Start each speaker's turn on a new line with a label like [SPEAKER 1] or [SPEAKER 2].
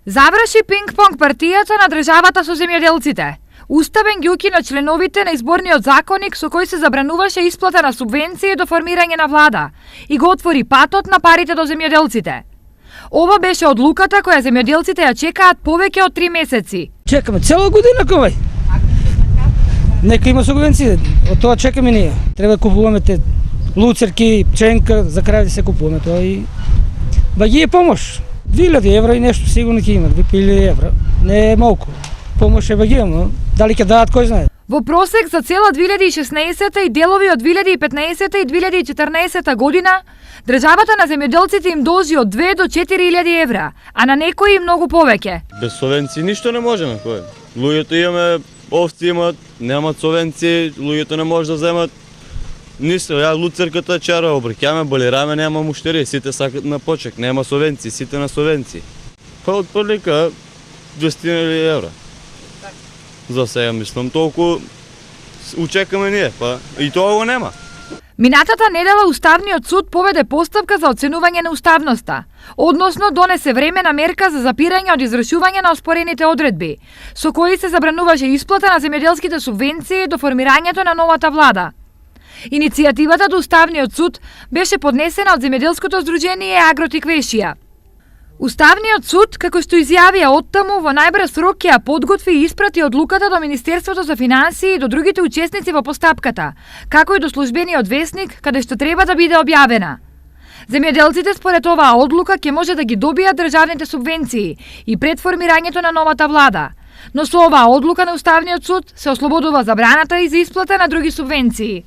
[SPEAKER 1] Заврши пинг-понг партијата на државата со земјоделците. Уставен ги укина членовите на изборниот законник со кој се забрануваше исплата на субвенции до формирање на влада и го отвори патот на парите до земјоделците. Ова беше одлуката која земјоделците ја чекаат повеќе од 3 месеци.
[SPEAKER 2] Чекаме цела година ковај. Нека има субвенции, од тоа чекаме ние. Треба да купуваме те луцерки, пченка, за крај да се купуваме тоа и ба ги е помош. 2000 евра и нешто сигурно ќе има, 2000 евра. Не е малку. Помош е ба ги имам, дали ќе дадат кој знае.
[SPEAKER 1] Во просек за цела 2016 и делови од 2015 и 2014 година, државата на земјоделците им должи од 2 до 4000 евра, а на некои и многу повеќе.
[SPEAKER 3] Без субвенции ништо не можеме, кој. Луѓето имаме, овци имат, немат субвенции, луѓето не може да земат ништо. Ја луцерката чара обркјаме, болираме, нема муштери, сите сакат на почек, нема субвенции, сите на субвенции. Па од прилика 200.000 евра. За сега мислам, толку учекаме ние, па и тоа го нема.
[SPEAKER 1] Минатата недела Уставниот суд поведе постапка за оценување на уставноста, односно донесе времена мерка за запирање од извршување на оспорените одредби, со кои се забрануваше исплата на земјоделските субвенции до формирањето на новата влада. Иницијативата до Уставниот суд беше поднесена од земјоделското здружение Агротиквешија. Уставниот суд, како што изјавија оттаму, во најбрз рок ќе ја подготви и испрати одлуката до Министерството за финансии и до другите учесници во постапката, како и до службениот весник, каде што треба да биде објавена. Земјоделците според оваа одлука ќе може да ги добијат државните субвенции и пред формирањето на новата влада, но со оваа одлука на Уставниот суд се ослободува забраната и за исплата на други субвенции.